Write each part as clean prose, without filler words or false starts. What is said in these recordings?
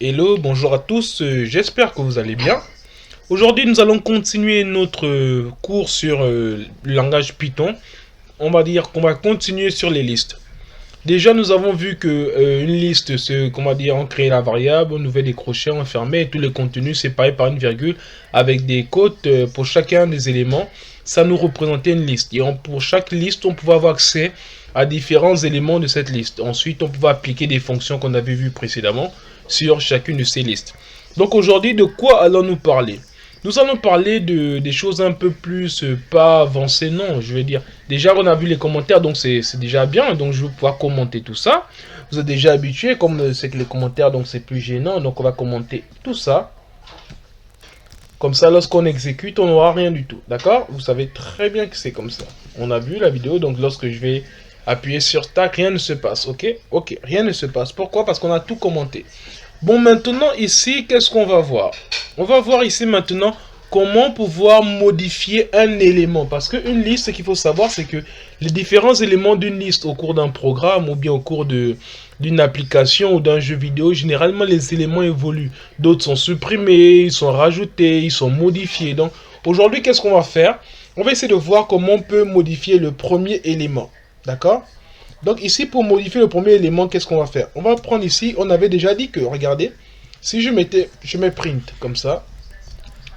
Hello, bonjour à tous, j'espère que vous allez bien. Aujourd'hui, nous allons continuer notre cours sur le langage Python. On va dire qu'on va continuer sur les listes. Déjà, nous avons vu que une liste, c'est, comment dire, on crée la variable, on ouvrait des crochets, on fermait, et tous les contenus séparés par une virgule avec des côtes pour chacun des éléments. Ça nous représentait une liste. Et pour chaque liste, on pouvait avoir accès à différents éléments de cette liste. Ensuite, on pouvait appliquer des fonctions qu'on avait vues précédemment sur chacune de ces listes. Donc aujourd'hui, de quoi allons-nous parler? Nous allons parler des choses un peu plus, pas avancées, non, je vais dire. Déjà, on a vu les commentaires, donc c'est déjà bien, donc je vais pouvoir commenter tout ça. Vous êtes déjà habitués, comme c'est que les commentaires, donc c'est plus gênant, donc on va commenter tout ça. Comme ça, lorsqu'on exécute, on n'aura rien du tout, d'accord? Vous savez très bien que c'est comme ça. On a vu la vidéo, donc lorsque je vais appuyer sur Stack, rien ne se passe, ok? Ok, rien ne se passe. Pourquoi? Parce qu'on a tout commenté. Bon, maintenant, ici, qu'est-ce qu'on va voir? On va voir ici, maintenant, comment pouvoir modifier un élément. Parce qu'une liste, ce qu'il faut savoir, c'est que les différents éléments d'une liste au cours d'un programme ou bien au cours d'une application ou d'un jeu vidéo, généralement, les éléments évoluent. D'autres sont supprimés, ils sont rajoutés, ils sont modifiés. Donc, aujourd'hui, qu'est-ce qu'on va faire? On va essayer de voir comment on peut modifier le premier élément. D'accord? Donc ici, pour modifier le premier élément, qu'est-ce qu'on va faire? On va prendre ici, on avait déjà dit que, regardez, si je mets print, comme ça,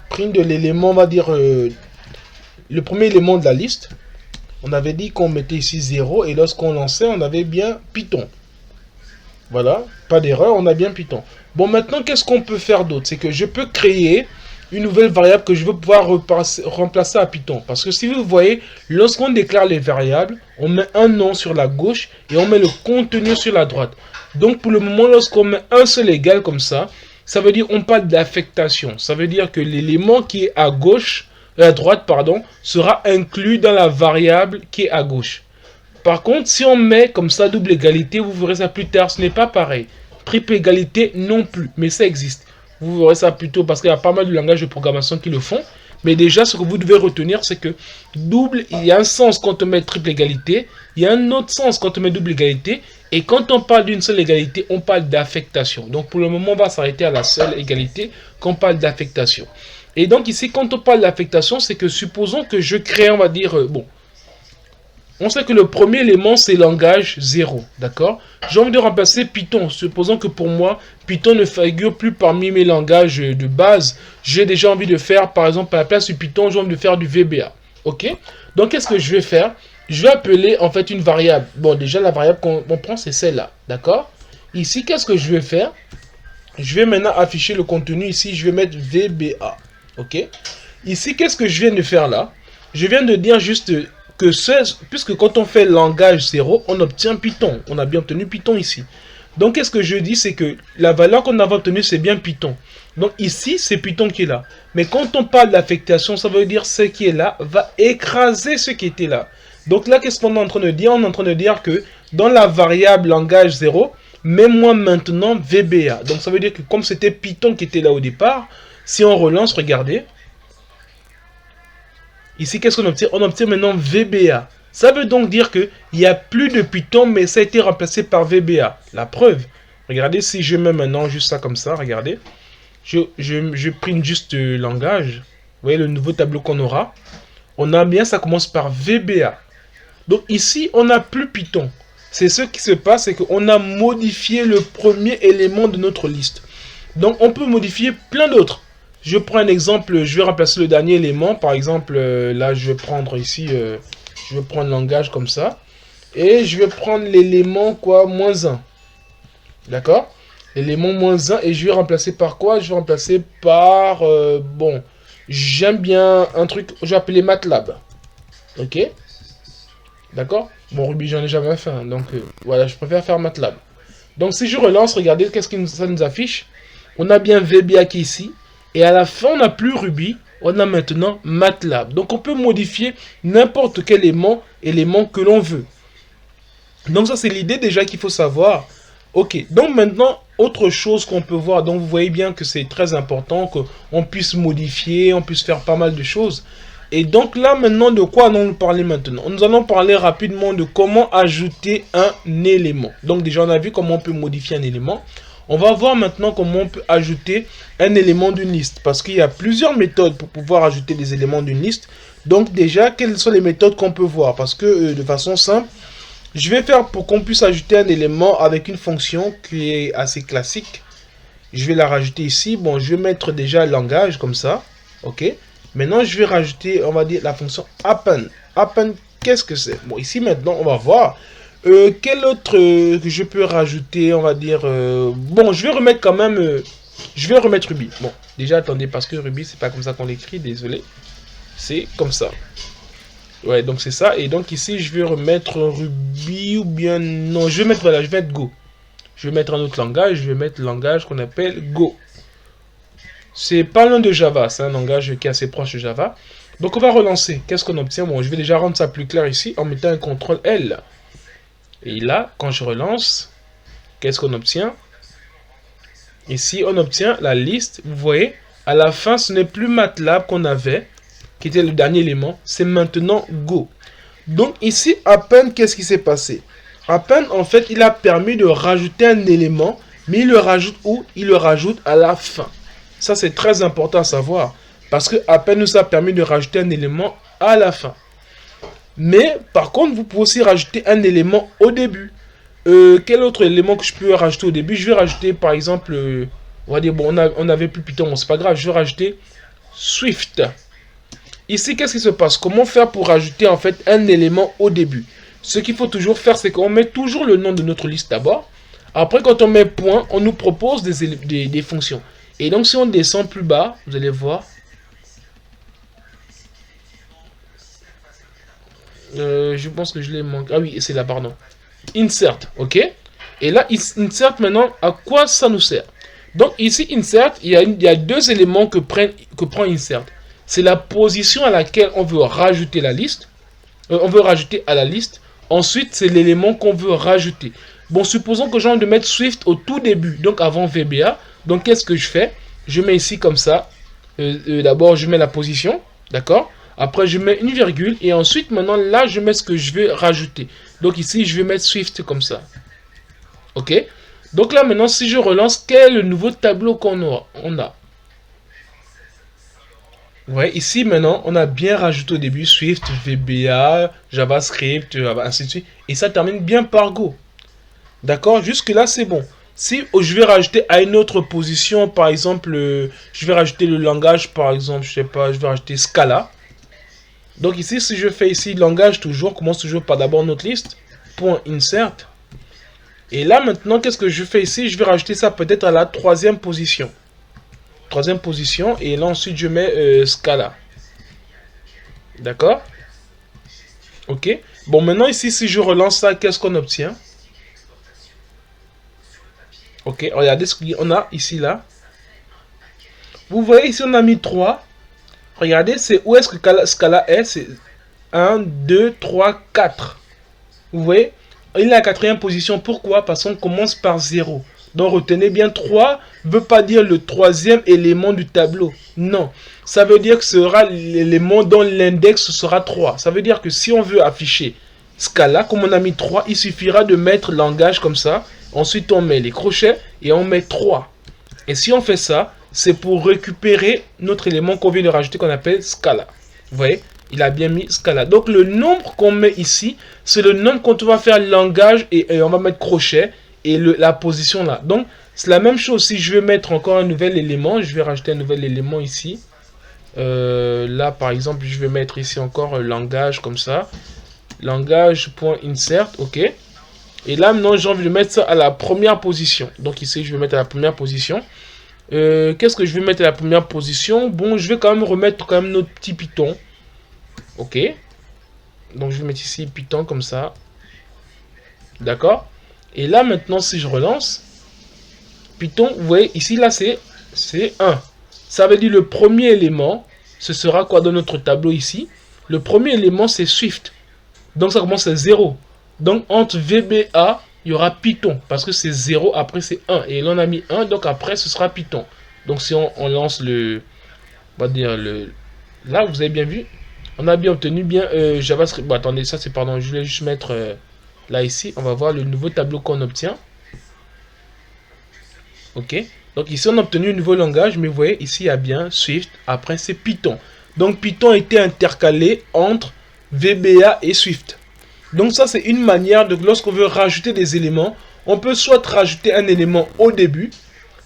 print de l'élément, on va dire, le premier élément de la liste, on avait dit qu'on mettait ici 0, et lorsqu'on lançait, on avait bien Python. Voilà, pas d'erreur, on a bien Python. Bon, maintenant, qu'est-ce qu'on peut faire d'autre? C'est que je peux créer une nouvelle variable que je veux pouvoir remplacer à Python. Parce que si vous voyez, lorsqu'on déclare les variables, on met un nom sur la gauche et on met le contenu sur la droite. Donc pour le moment, lorsqu'on met un seul égal comme ça veut dire qu'on parle d'affectation. Ça veut dire que l'élément qui est à gauche, à droite, pardon, sera inclus dans la variable qui est à gauche. Par contre, si on met comme ça double égalité, vous verrez ça plus tard, ce n'est pas pareil. Triple égalité non plus, mais ça existe. Vous verrez ça plutôt parce qu'il y a pas mal de langages de programmation qui le font. Mais déjà, ce que vous devez retenir, c'est que double, il y a un sens quand on met triple égalité, il y a un autre sens quand on met double égalité. Et quand on parle d'une seule égalité, on parle d'affectation. Donc pour le moment, on va s'arrêter à la seule égalité quand on parle d'affectation. Et donc ici, quand on parle d'affectation, c'est que supposons que je crée, on va dire, bon, on sait que le premier élément, c'est langage 0, d'accord? J'ai envie de remplacer Python. Supposons que pour moi, Python ne figure plus parmi mes langages de base. J'ai déjà envie de faire, par exemple, à la place du Python, j'ai envie de faire du VBA. Ok? Donc, qu'est-ce que je vais faire? Je vais appeler, en fait, une variable. Bon, déjà, la variable qu'on prend, c'est celle-là, d'accord? Ici, qu'est-ce que je vais faire? Je vais maintenant afficher le contenu. Ici, je vais mettre VBA. Ok? Ici, qu'est-ce que je viens de faire là? Je viens de dire juste que puisque quand on fait langage 0, on obtient Python. On a bien obtenu Python ici. Donc, qu'est-ce que je dis? C'est que la valeur qu'on a obtenue, c'est bien Python. Donc, ici, c'est Python qui est là. Mais quand on parle d'affectation, ça veut dire ce qui est là va écraser ce qui était là. Donc là, qu'est-ce qu'on est en train de dire? On est en train de dire que dans la variable langage 0, mets-moi maintenant VBA. Donc, ça veut dire que comme c'était Python qui était là au départ, si on relance, regardez. Ici, qu'est-ce qu'on obtient? On obtient maintenant VBA. Ça veut donc dire qu'il n'y a plus de Python, mais ça a été remplacé par VBA. La preuve, regardez, si je mets maintenant juste ça comme ça, regardez. Je print juste le langage. Vous voyez le nouveau tableau qu'on aura. On a bien, ça commence par VBA. Donc ici, on n'a plus Python. C'est ce qui se passe, c'est qu'on a modifié le premier élément de notre liste. Donc on peut modifier plein d'autres. Je prends un exemple, je vais remplacer le dernier élément. Par exemple, là, je vais prendre ici, je vais prendre langage comme ça. Et je vais prendre l'élément, quoi, -1. D'accord? L'élément -1, et je vais remplacer par quoi? Je vais remplacer par, bon, j'aime bien un truc, je vais appeler MATLAB. Ok? D'accord? Bon, Ruby, j'en ai jamais fait, hein, donc voilà, je préfère faire MATLAB. Donc si je relance, regardez, qu'est-ce que ça nous affiche? On a bien VBA qui est ici. Et à la fin, on n'a plus Ruby, on a maintenant MATLAB. Donc on peut modifier n'importe quel élément que l'on veut. Donc ça, c'est l'idée déjà qu'il faut savoir. Ok, donc maintenant, autre chose qu'on peut voir. Donc vous voyez bien que c'est très important qu'on puisse modifier, on puisse faire pas mal de choses. Et donc là, maintenant, de quoi allons-nous parler maintenant? Nous allons parler rapidement de comment ajouter un élément. Donc déjà, on a vu comment on peut modifier un élément. On va voir maintenant comment on peut ajouter un élément d'une liste. Parce qu'il y a plusieurs méthodes pour pouvoir ajouter des éléments d'une liste. Donc déjà, quelles sont les méthodes qu'on peut voir? Parce que de façon simple, je vais faire pour qu'on puisse ajouter un élément avec une fonction qui est assez classique. Je vais la rajouter ici. Bon, je vais mettre déjà le langage comme ça. Ok. Maintenant, je vais rajouter, on va dire, la fonction append. Append, qu'est-ce que c'est? Bon, ici maintenant, on va voir. Quel autre que je peux rajouter, on va dire... bon, je vais remettre quand même... je vais remettre Ruby. Bon, déjà, attendez, parce que Ruby, c'est pas comme ça qu'on l'écrit, désolé. C'est comme ça. Ouais, donc c'est ça. Et donc ici, je vais remettre Ruby ou bien... Non, je vais mettre, voilà, je vais mettre Go. Je vais mettre un autre langage, je vais mettre le langage qu'on appelle Go. C'est pas loin de Java, c'est un langage qui est assez proche de Java. Donc on va relancer. Qu'est-ce qu'on obtient? Bon, je vais déjà rendre ça plus clair ici en mettant un CTRL L. Et là, quand je relance, qu'est-ce qu'on obtient? Ici, on obtient la liste. Vous voyez, à la fin, ce n'est plus MATLAB qu'on avait, qui était le dernier élément. C'est maintenant Go. Donc ici, à peine, qu'est-ce qui s'est passé? À peine, en fait, il a permis de rajouter un élément, mais il le rajoute où? Il le rajoute à la fin. Ça, c'est très important à savoir. Parce que à peine nous a permis de rajouter un élément à la fin. Mais, par contre, vous pouvez aussi rajouter un élément au début. Quel autre élément que je peux rajouter au début? Je vais rajouter, par exemple, on va dire, bon, on avait plus Python, bon, c'est pas grave, je vais rajouter Swift. Ici, qu'est-ce qui se passe? Comment faire pour rajouter, en fait, un élément au début? Ce qu'il faut toujours faire, c'est qu'on met toujours le nom de notre liste d'abord. Après, quand on met point, on nous propose des fonctions. Et donc, si on descend plus bas, vous allez voir. Je pense que je l'ai manqué. Ah oui, c'est là, pardon. Insert, ok? Et là, insert maintenant, à quoi ça nous sert? Donc ici, insert, il y a deux éléments que prend insert. C'est la position à laquelle on veut rajouter la liste. On veut rajouter à la liste. Ensuite, c'est l'élément qu'on veut rajouter. Bon, supposons que j'ai envie de mettre Swift au tout début, donc avant VBA. Donc, qu'est-ce que je fais? Je mets ici comme ça. D'abord, je mets la position, d'accord? Après, je mets une virgule. Et ensuite, maintenant, là, je mets ce que je vais rajouter. Donc, ici, je vais mettre Swift comme ça. OK? Donc, là, maintenant, si je relance, quel est le nouveau tableau qu'on a? Ouais, ici, maintenant, on a bien rajouté au début Swift, VBA, JavaScript, ainsi de suite. Et ça termine bien par Go. D'accord? Jusque-là, c'est bon. Si je vais rajouter à une autre position, par exemple, je vais rajouter le langage, par exemple, je sais pas, je vais rajouter Scala. Donc ici, si je fais ici langage toujours, commence toujours par d'abord notre liste, point insert. Et là maintenant, qu'est-ce que je fais ici? Je vais rajouter ça peut-être à la troisième position. Troisième position, et là ensuite je mets Scala. D'accord? Ok. Bon, maintenant ici, si je relance ça, qu'est-ce qu'on obtient? Ok, regardez ce qu'on a ici, là. Vous voyez ici, on a mis 3. Regardez, c'est où est-ce que Scala est? C'est 1, 2, 3, 4. Vous voyez? Il est à la quatrième position. Pourquoi? Parce qu'on commence par 0. Donc retenez bien, 3 ne veut pas dire le troisième élément du tableau. Non. Ça veut dire que ce sera l'élément dont l'index sera 3. Ça veut dire que si on veut afficher Scala, comme on a mis 3, il suffira de mettre langage comme ça. Ensuite, on met les crochets et on met 3. Et si on fait ça, c'est pour récupérer notre élément qu'on vient de rajouter qu'on appelle Scala. Vous voyez? Il a bien mis Scala. Donc le nombre qu'on met ici, c'est le nombre quand on va faire langage et on va mettre crochet et la position là. Donc c'est la même chose. Si je veux mettre encore un nouvel élément, je vais rajouter un nouvel élément ici. Là par exemple, je vais mettre ici encore langage comme ça. Langage.insert, ok. Et là maintenant j'ai envie de mettre ça à la première position. Donc ici je vais mettre à la première position. Qu'est-ce que je vais mettre à la première position? Bon, je vais quand même remettre quand même notre petit Python. Ok. Donc je vais mettre ici Python comme ça. D'accord. Et là maintenant si je relance, Python, vous voyez ici là c'est 1. Ça veut dire le premier élément, ce sera quoi dans notre tableau ici? Le premier élément c'est Swift. Donc ça commence à 0. Donc entre VBA, il y aura Python. Parce que c'est 0, après c'est 1. Et là on a mis 1, donc après ce sera Python. Donc si on lance le... On va dire le... Là vous avez bien vu. On a bien obtenu bien JavaScript. Bon attendez, ça c'est pardon. Je voulais juste mettre là ici. On va voir le nouveau tableau qu'on obtient. Ok. Donc ici, on a obtenu un nouveau langage, mais vous voyez, ici, il y a bien Swift. Après, c'est Python. Donc Python a été intercalé entre VBA et Swift. Donc ça, c'est une manière de, lorsqu'on veut rajouter des éléments, on peut soit rajouter un élément au début,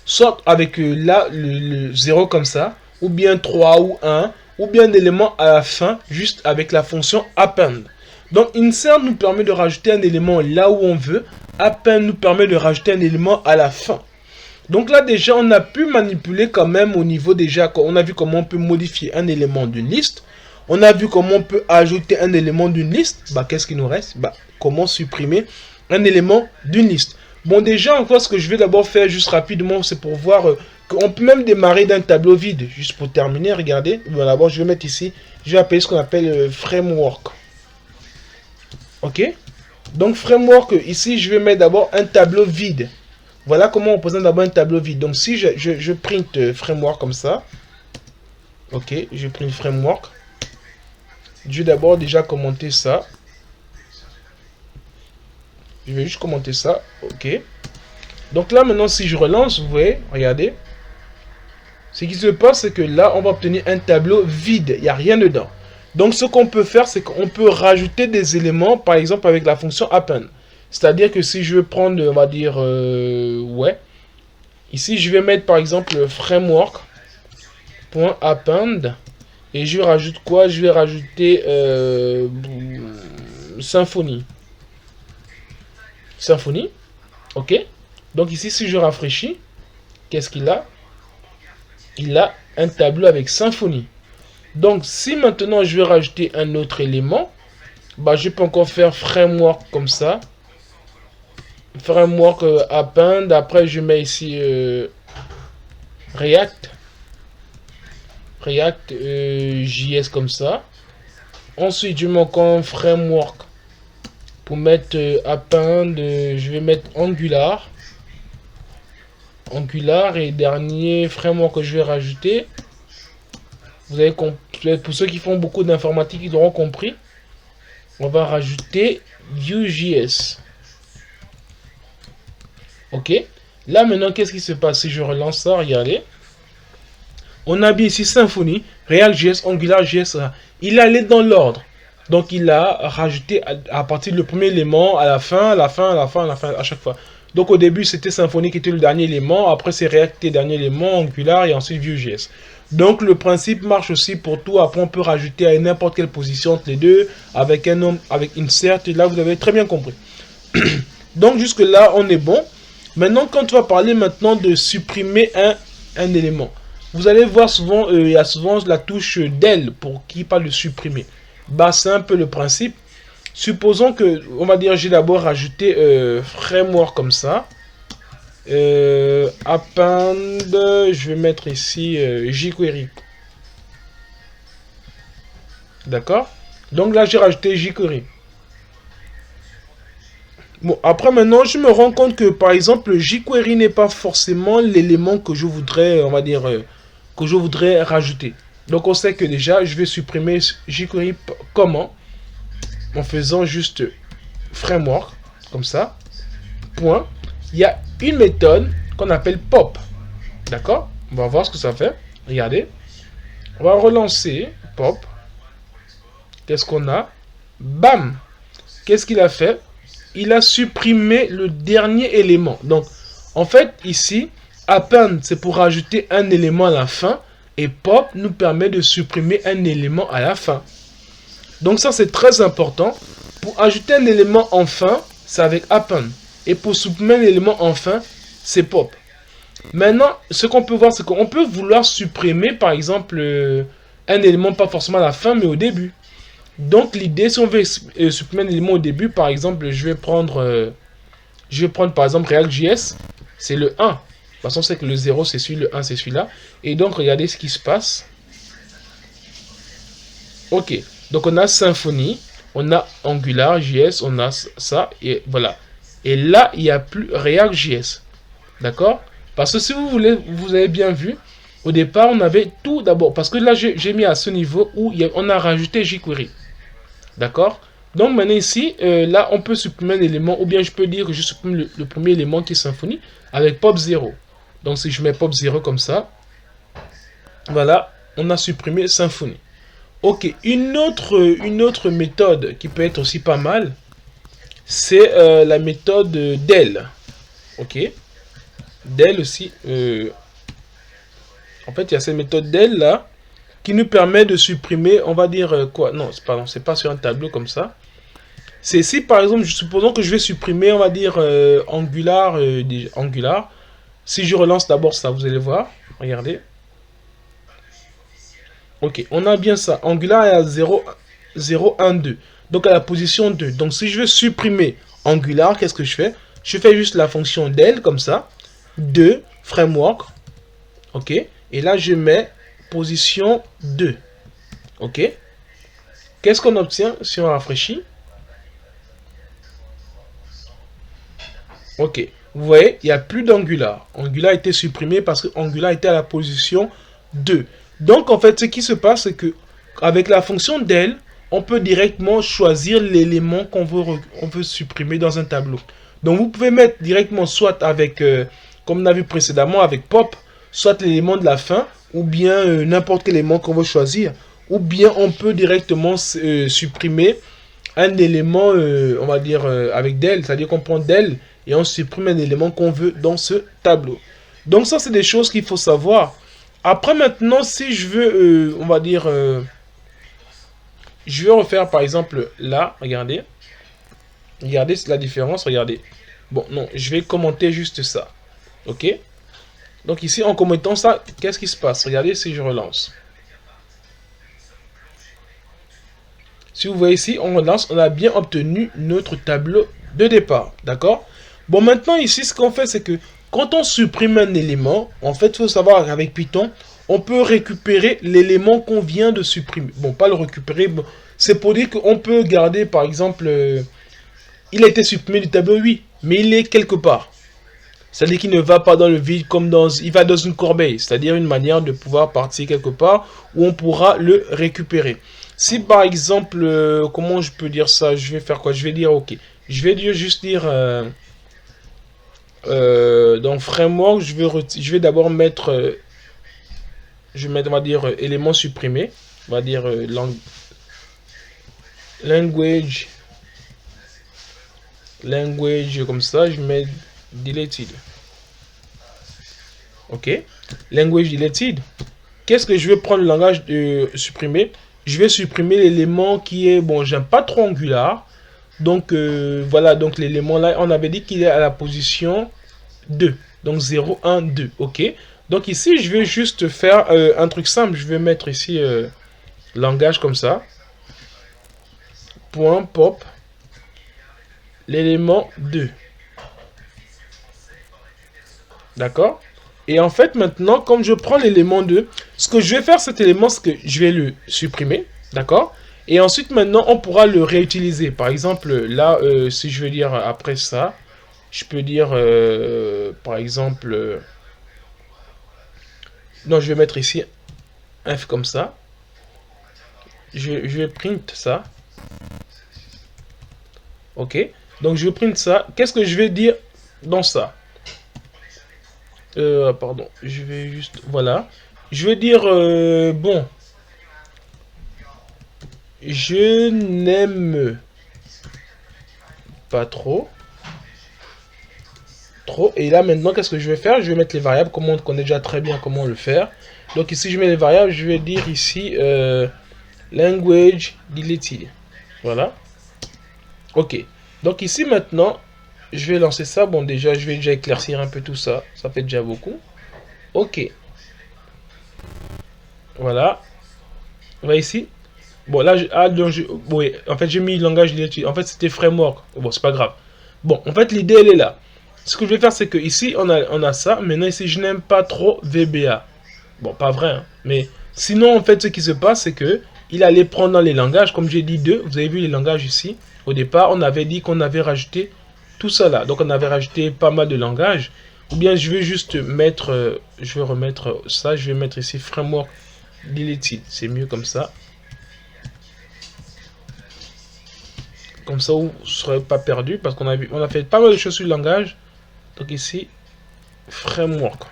soit avec là, le 0 comme ça, ou bien 3 ou 1, ou bien un élément à la fin, juste avec la fonction append. Donc insert nous permet de rajouter un élément là où on veut, append nous permet de rajouter un élément à la fin. Donc là déjà on a pu manipuler quand même au niveau déjà, on a vu comment on peut modifier un élément d'une liste. On a vu comment on peut ajouter un élément d'une liste. Bah, qu'est-ce qu'il nous reste? Bah, comment supprimer un élément d'une liste. Bon, déjà, encore, ce que je vais d'abord faire juste rapidement, c'est pour voir qu'on peut même démarrer d'un tableau vide. Juste pour terminer, regardez. Bon, d'abord, je vais mettre ici, je vais appeler ce qu'on appelle framework. Ok? Donc, framework, ici, je vais mettre d'abord un tableau vide. Voilà comment on présente d'abord un tableau vide. Donc, si je print framework comme ça. Ok, je print framework. Je vais d'abord déjà commenter ça. Je vais juste commenter ça. Ok. Donc là, maintenant, si je relance, vous voyez, regardez. Ce qui se passe, c'est que là, on va obtenir un tableau vide. Il n'y a rien dedans. Donc, ce qu'on peut faire, c'est qu'on peut rajouter des éléments, par exemple, avec la fonction append. C'est-à-dire que si je veux prendre, on va dire, ouais. Ici, je vais mettre, par exemple, framework.append. Et je rajoute quoi? Je vais rajouter Symfony. Symfony. Ok. Donc ici, si je rafraîchis, qu'est-ce qu'il a? Il a un tableau avec Symfony. Donc si maintenant je vais rajouter un autre élément, bah, je peux encore faire framework comme ça. Framework append. Après, je mets ici React. React JS comme ça. Ensuite, je mets encore un framework pour mettre append. Je vais mettre Angular. Angular et dernier framework que je vais rajouter. Vous avez compris, pour ceux qui font beaucoup d'informatique, ils auront compris. On va rajouter Vue.js. Ok. Là maintenant, qu'est-ce qui se passe si je relance ça? Regardez. On a bien ici Symfony, React.js, Angular.js. Il allait dans l'ordre. Donc il a rajouté à partir du premier élément, à la fin, à chaque fois. Donc au début c'était Symfony qui était le dernier élément, après c'est React qui était le dernier élément, Angular et ensuite Vue.js. Donc le principe marche aussi pour tout. Après on peut rajouter à n'importe quelle position entre les deux, avec un nom, avec insert, et là vous avez très bien compris. Donc jusque là on est bon. Maintenant quand on va parler maintenant de supprimer un élément. Vous allez voir souvent, il y a souvent la touche del pour qui parle de supprimer. Bah, c'est un peu le principe. Supposons que, on va dire, j'ai d'abord rajouté framework comme ça. Append, je vais mettre ici jQuery. D'accord? Donc là, j'ai rajouté jQuery. Bon, après maintenant, je me rends compte que, par exemple, jQuery n'est pas forcément l'élément que je voudrais, on va dire, que je voudrais rajouter. Donc on sait que déjà, je vais supprimer jQuery comment? En faisant juste framework, comme ça, point. Il y a une méthode qu'on appelle pop. D'accord? On va voir ce que ça fait. Regardez. On va relancer pop. Qu'est-ce qu'on a? Bam! Qu'est-ce qu'il a fait? Il a supprimé le dernier élément. Donc, en fait, ici, append, c'est pour rajouter un élément à la fin. Et pop nous permet de supprimer un élément à la fin. Donc ça, c'est très important. Pour ajouter un élément en fin, c'est avec append. Et pour supprimer un élément en fin, c'est pop. Maintenant, ce qu'on peut voir, c'est qu'on peut vouloir supprimer, par exemple, un élément pas forcément à la fin, mais au début. Donc l'idée, si on veut supprimer un élément au début, par exemple, je vais prendre par exemple React.js, c'est le 1. De toute façon, c'est que le 0, c'est celui, le 1, c'est celui-là. Et donc, regardez ce qui se passe. Ok, donc on a Symfony, on a Angular.js, on a ça, et voilà. Et là, il n'y a plus React.js. D'accord? Parce que si vous voulez, vous avez bien vu, au départ, on avait tout d'abord. Parce que là, j'ai mis à ce niveau où on a rajouté jQuery. D'accord? Donc maintenant ici, là, on peut supprimer un élément, ou bien je peux dire que je supprime le premier élément qui est Symfony avec pop 0. Donc si je mets pop 0 comme ça, voilà, on a supprimé Symfony. Ok, une autre méthode qui peut être aussi pas mal, c'est la méthode del. Ok, del aussi. En fait, il y a cette méthode del là qui nous permet de supprimer, on va dire quoi? Non, pardon, c'est pas sur un tableau comme ça. C'est si par exemple, supposons que je vais supprimer, on va dire Angular, Angular. Si je relance d'abord ça, vous allez voir. Regardez. Ok, on a bien ça. Angular est à 0, 0, 1, 2. Donc à la position 2. Donc si je veux supprimer Angular, qu'est-ce que je fais? Je fais juste la fonction del comme ça. 2, framework. Ok. Et là, je mets position 2. Ok. Qu'est-ce qu'on obtient si on rafraîchit? Ok. Vous voyez, il n'y a plus d'Angular. Angular a été supprimé parce que Angular était à la position 2. Donc, en fait, ce qui se passe, c'est que avec la fonction del, on peut directement choisir l'élément qu'on veut supprimer dans un tableau. Donc, vous pouvez mettre directement soit avec, comme on a vu précédemment, avec pop, soit l'élément de la fin, ou bien n'importe quel élément qu'on veut choisir. Ou bien on peut directement supprimer un élément, on va dire, avec del, c'est-à-dire qu'on prend del et on supprime un élément qu'on veut dans ce tableau. Donc ça, c'est des choses qu'il faut savoir. Après, maintenant, si je veux, on va dire, je vais refaire par exemple là, regardez. Regardez la différence, regardez. Bon, non, je vais commenter juste ça. Ok? Donc ici, en commentant ça, qu'est-ce qui se passe? Regardez si je relance. Si vous voyez ici, on relance, on a bien obtenu notre tableau de départ. D'accord? Bon, maintenant ici, ce qu'on fait, c'est que quand on supprime un élément, en fait, il faut savoir qu'avec Python, on peut récupérer l'élément qu'on vient de supprimer. Bon, pas le récupérer, bon, c'est pour dire qu'on peut garder, par exemple, il a été supprimé du tableau, oui, mais il est quelque part. C'est-à-dire qu'il ne va pas dans le vide comme dans... Il va dans une corbeille. C'est-à-dire une manière de pouvoir partir quelque part où on pourra le récupérer. Si par exemple... comment je peux dire ça? Je vais faire quoi? Je vais dire ok. Je vais juste dire... dans framework, je vais d'abord mettre... je vais mettre, on va dire, élément supprimé. On va dire language. Language comme ça. Je mets deleted. Ok. Language deleted. Qu'est-ce que je vais prendre le langage de supprimer? Je vais supprimer l'élément qui est... Bon, j'aime pas trop Angular. Donc, voilà. Donc, l'élément là, on avait dit qu'il est à la position 2. Donc, 0, 1, 2. Ok. Donc, ici, je vais juste faire un truc simple. Je vais mettre ici langage comme ça. Point pop. L'élément 2. D'accord? Et en fait, maintenant, comme je prends l'élément 2, ce que je vais faire, cet élément, c'est que je vais le supprimer. D'accord? Et ensuite, maintenant, on pourra le réutiliser. Par exemple, là, si je veux dire après ça, je peux dire, par exemple... non, je vais mettre ici un F comme ça. Je vais print ça. Ok? Donc, je vais print ça. Qu'est-ce que je vais dire dans ça? Pardon, je vais juste... Voilà. Je vais dire... bon. Je n'aime pas trop. Et là, maintenant, qu'est-ce que je vais faire? Je vais mettre les variables, comme on connaît déjà très bien comment le faire. Donc ici, je mets les variables. Je vais dire ici... language deleted. Voilà. Ok. Donc ici, maintenant... Je vais lancer ça. Bon, déjà, je vais déjà éclaircir un peu tout ça. Ça fait déjà beaucoup. Ok. Voilà. On va ici. Bon, là, oui, en fait, j'ai mis langage deleted. En fait, c'était framework. Bon, c'est pas grave. Bon, en fait, l'idée, elle est là. Ce que je vais faire, c'est que ici, on a ça. Maintenant, ici, je n'aime pas trop VBA. Bon, pas vrai, hein. Mais sinon, en fait, ce qui se passe, c'est que il allait prendre dans les langages. Comme j'ai dit, deux. Vous avez vu les langages ici. Au départ, on avait dit qu'on avait rajouté tout ça là. Donc, on avait rajouté pas mal de langages. Ou bien, je vais juste mettre... je vais remettre ça. Je vais mettre ici framework deleted. C'est mieux comme ça. Comme ça, vous ne serez pas perdu. Parce qu'on a fait pas mal de choses sur le langage. Donc ici, framework.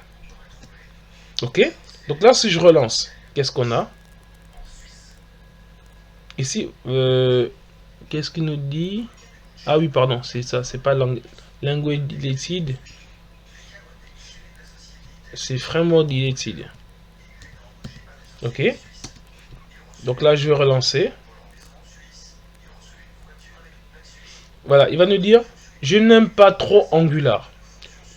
Ok. Donc là, si je relance, qu'est-ce qu'on a? Ici, qu'est-ce qu'il nous dit? Ah oui, pardon, c'est ça, c'est pas language deleted, c'est framework deleted. Ok. Donc là, je vais relancer. Voilà, il va nous dire, je n'aime pas trop Angular.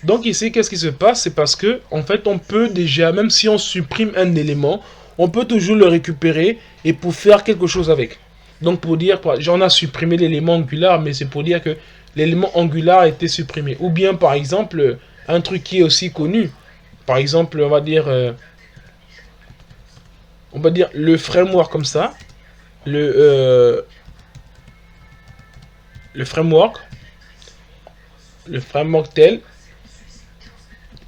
Donc ici, qu'est-ce qui se passe? C'est parce que, en fait, on peut déjà, même si on supprime un élément, on peut toujours le récupérer et pour faire quelque chose avec. Donc pour dire, j'en ai supprimé l'élément Angular, mais c'est pour dire que l'élément Angular a été supprimé. Ou bien, par exemple, un truc qui est aussi connu. Par exemple, on va dire le framework comme ça. Le, le framework. Le framework tel.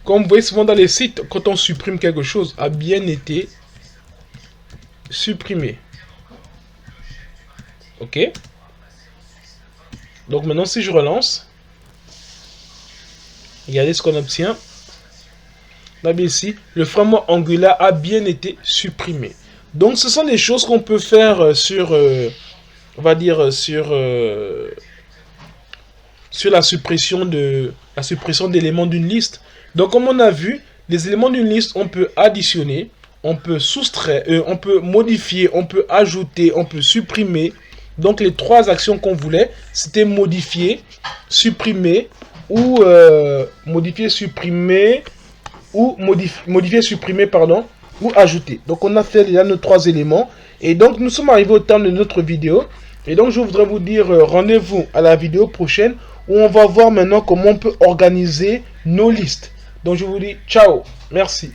Comme vous voyez souvent dans les sites, quand on supprime quelque chose, a bien été supprimé. Ok. Donc maintenant, si je relance, regardez ce qu'on obtient. Là, bien ici, le framework Angular a bien été supprimé. Donc, ce sont des choses qu'on peut faire sur, on va dire, sur la suppression d'éléments d'une liste. Donc, comme on a vu, les éléments d'une liste, on peut additionner, on peut soustraire, on peut modifier, on peut ajouter, on peut supprimer. Donc, les trois actions qu'on voulait, c'était modifier, supprimer ou modifier, supprimer ou modifier, supprimer, pardon, ou ajouter. Donc, on a fait déjà nos trois éléments. Et donc, nous sommes arrivés au terme de notre vidéo. Et donc, je voudrais vous dire rendez-vous à la vidéo prochaine où on va voir maintenant comment on peut organiser nos listes. Donc, je vous dis ciao. Merci.